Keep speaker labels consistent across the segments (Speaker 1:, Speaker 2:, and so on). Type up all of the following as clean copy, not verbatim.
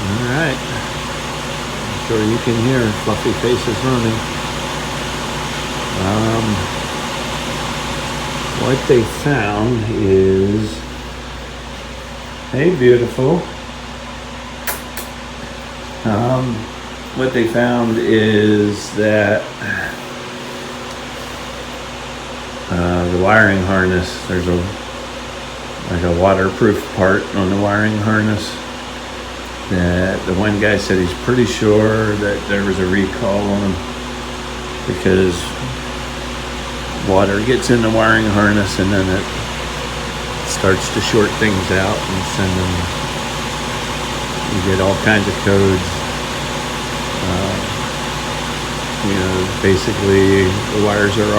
Speaker 1: Alright. I'm sure you can hear Fluffy Faces running. What they found is, hey, beautiful. What they found is that the wiring harness, there's a waterproof part on the wiring harness that the one guy said he's pretty sure that there was a recall on because water gets in the wiring harness and then it starts to short things out and send them, you get all kinds of codes. Basically the wires are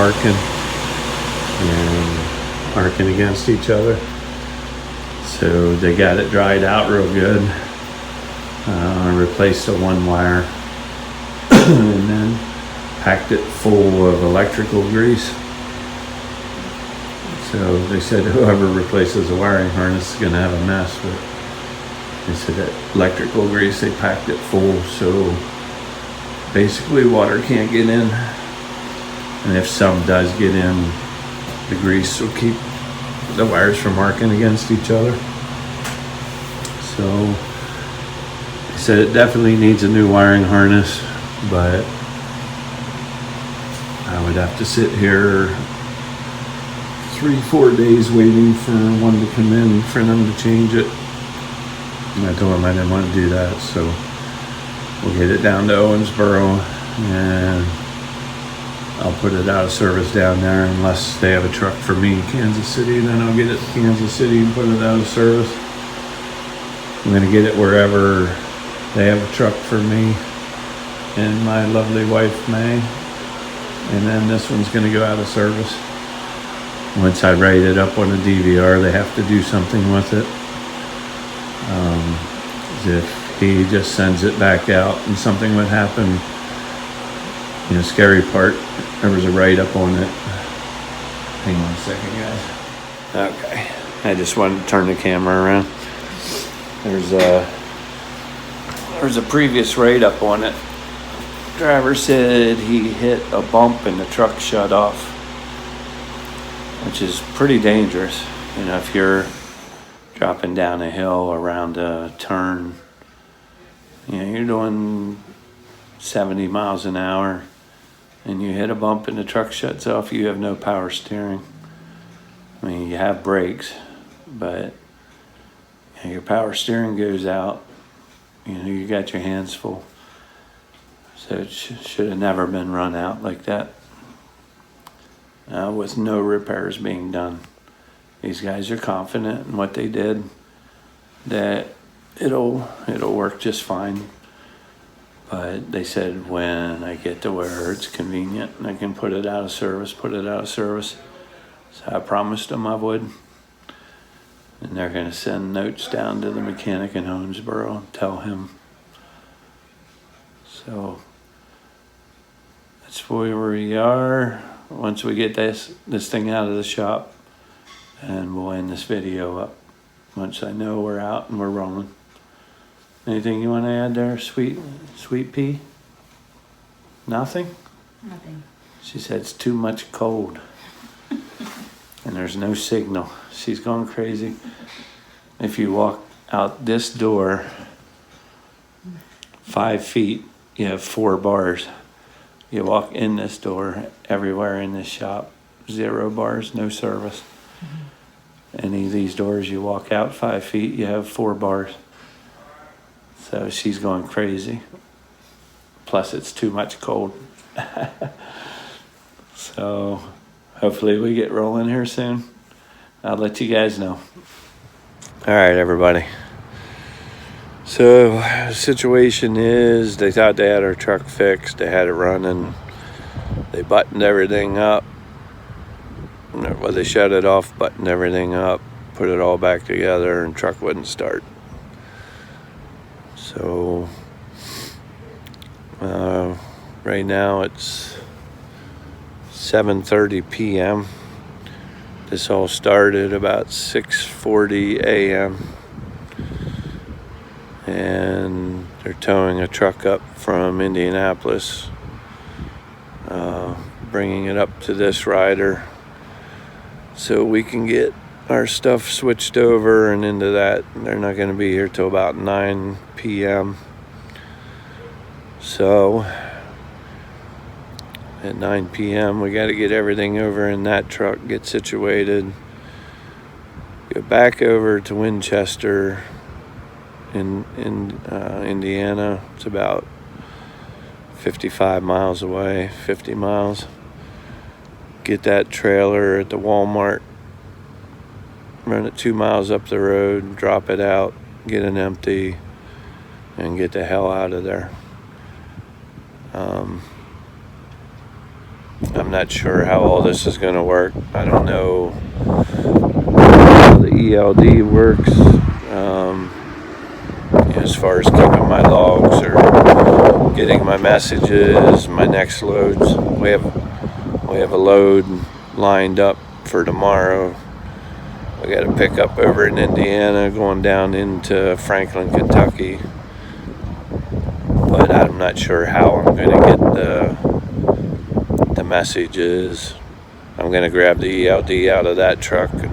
Speaker 1: arcing against each other. So they got it dried out real good. Replaced the one wire and then packed it full of electrical grease. So they said whoever replaces the wiring harness is going to have a mess, but they said that electrical grease, they packed it full, so basically water can't get in, and if some does get in, the grease will keep the wires from arcing against each other. So they said it definitely needs a new wiring harness, but I would have to sit here 3-4 days waiting for one to come in for them to change it. And I told them I didn't want to do that, so we'll get it down to Owensboro and I'll put it out of service down there unless they have a truck for me in Kansas City. Then I'll get it to Kansas City and put it out of service. I'm going to get it wherever they have a truck for me and my lovely wife May, and then this one's going to go out of service. Once I write it up on a DVR, they have to do something with it. If he just sends it back out and something would happen, scary part, there was a write-up on it. Hang on a second, guys. Okay, I just wanted to turn the camera around. There's a previous write-up on it. Driver said he hit a bump and the truck shut off, which is pretty dangerous. If you're dropping down a hill around a turn, you're doing 70 miles an hour and you hit a bump and the truck shuts off, you have no power steering. You have brakes, but your power steering goes out. You got your hands full. So it should have never been run out like that. With no repairs being done. These guys are confident in what they did, that it'll work just fine. But they said when I get to where it's convenient and I can put it out of service. So I promised them I would. And they're going to send notes down to the mechanic in Owensboro and tell him. So that's where we are. Once we get this thing out of the shop, and we'll end this video up once I know we're out and we're rolling. Anything you want to add there, Sweet Pea? Nothing?
Speaker 2: Nothing.
Speaker 1: She said it's too much cold. And there's no signal. She's going crazy. If you walk out this door 5 feet, you have 4 bars. You walk in this door, everywhere in this shop, 0 bars, no service. Any of these doors you walk out 5 feet, you have 4 bars. So she's going crazy. Plus it's too much cold. So hopefully we get rolling here soon. I'll let you guys know. All right, everybody. So the situation is they thought they had our truck fixed. They had it running. They buttoned everything up. Well, they shut it off, buttoned everything up, put it all back together, and truck wouldn't start. So right now it's 7:30 p.m. This all started about 6:40 a.m. and they're towing a truck up from Indianapolis, bringing it up to this rider so we can get our stuff switched over and into that. They're not going to be here till about 9 p.m. So at 9 p.m. we got to get everything over in that truck, get situated, go back over to Winchester in Indiana. It's about 55 miles away, 50 miles. Get that trailer at the Walmart, run it 2 miles up the road, drop it out, get it empty, and get the hell out of there. I'm not sure how all this is going to work. I don't know how the ELD works, as far as keeping my logs or getting my messages, my next loads. We have a load lined up for tomorrow. I got to pick up over in Indiana, going down into Franklin, Kentucky. But I'm not sure how I'm going to get the messages. I'm going to grab the ELD out of that truck, and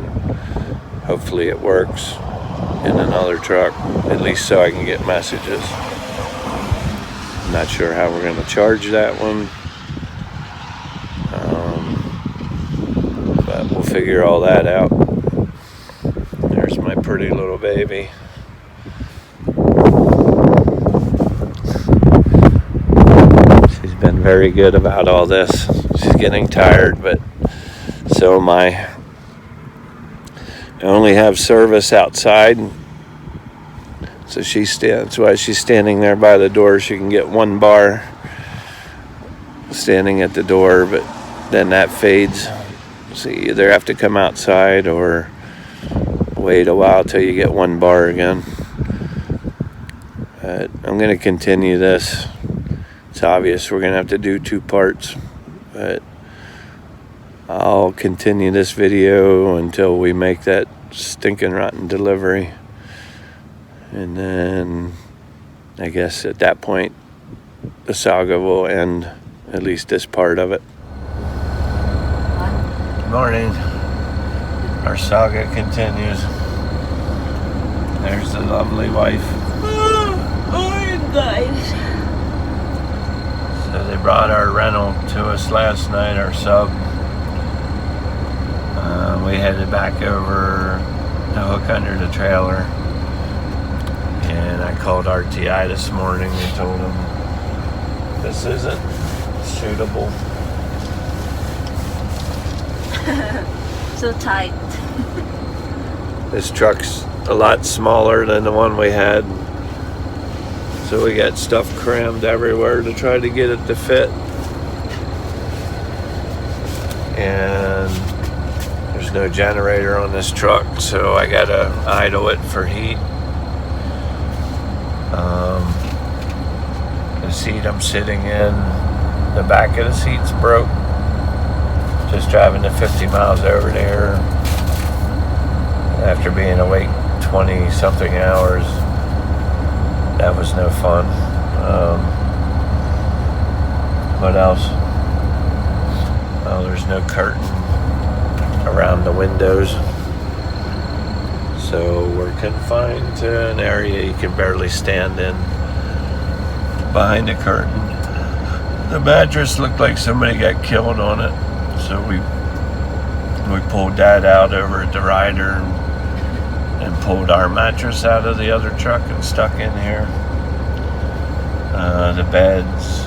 Speaker 1: hopefully it works in another truck, at least so I can get messages. I'm not sure how we're going to charge that one. But we'll figure all that out. There's my pretty little baby. She's been very good about all this. She's getting tired, but so am I. I only have service outside, so that's why she's standing there by the door. She can get one bar standing at the door, but then that fades. So you either have to come outside or wait a while till you get one bar again. I'm going to continue this. It's obvious we're going to have to do 2 parts, but I'll continue this video until we make that stinking rotten delivery. And then I guess at that point the saga will end, at least this part of it. Good morning. Our saga continues. There's the lovely wife.
Speaker 2: Morning, guys.
Speaker 1: So they brought our rental to us last night, our sub. We headed back over to hook under the trailer, and I called RTI this morning and told them this isn't suitable.
Speaker 2: So tight.
Speaker 1: This truck's a lot smaller than the one we had, so we got stuff crammed everywhere to try to get it to fit. And there's no generator on this truck, so I gotta idle it for heat. The seat I'm sitting in, the back of the seat's broke. Just driving the 50 miles over there after being awake 20 something hours. That was no fun. What else? Oh, there's no curtain around the windows, so we're confined to an area you can barely stand in behind a curtain. The mattress looked like somebody got killed on it, so we pulled that out over at the rider and pulled our mattress out of the other truck and stuck in here. The bed's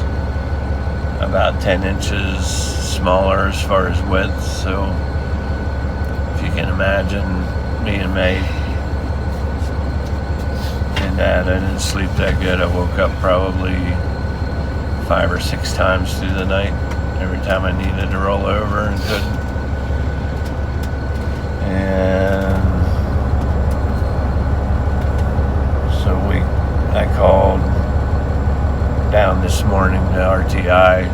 Speaker 1: about 10 inches smaller as far as width, so if you can imagine me and May in that, I didn't sleep that good. I woke up probably 5 or 6 times through the night, every time I needed to roll over and couldn't. And so I called down this morning to RTI.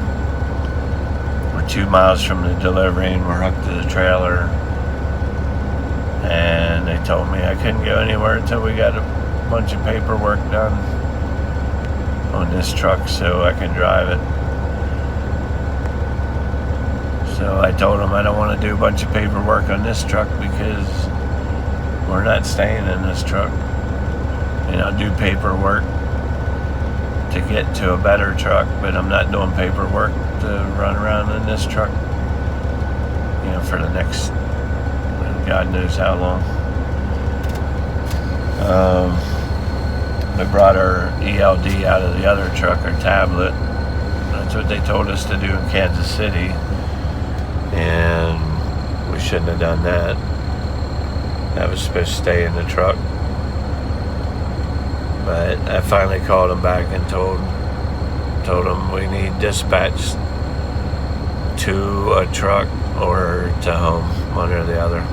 Speaker 1: We're 2 miles from the delivery and we're hooked to the trailer. And they told me I couldn't go anywhere until we got bunch of paperwork done on this truck so I can drive it. So I told him I don't want to do a bunch of paperwork on this truck because we're not staying in this truck. And I'll do paperwork to get to a better truck, but I'm not doing paperwork to run around in this truck, for the next God knows how long. We brought our ELD out of the other truck, our tablet. That's what they told us to do in Kansas City, and we shouldn't have done that. That was supposed to stay in the truck. But I finally called him back and told him we need dispatch to a truck or to home, one or the other.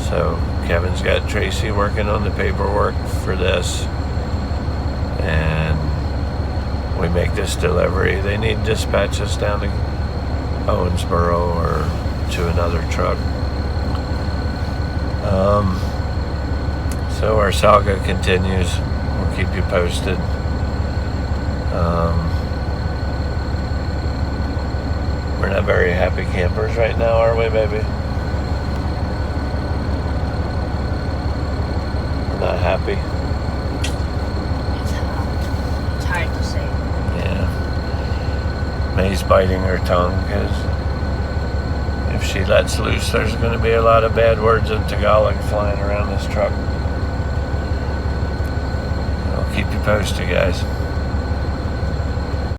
Speaker 1: So Kevin's got Tracy working on the paperwork for this, and we make this delivery. They need dispatches down to Owensboro or to another truck. So our saga continues. We'll keep you posted. We're not very happy campers right now, are we, baby? We're not happy.
Speaker 2: It's hard to say.
Speaker 1: Yeah. May's biting her tongue because if she lets loose, there's going to be a lot of bad words in Tagalog flying around this truck. I'll keep you posted, guys.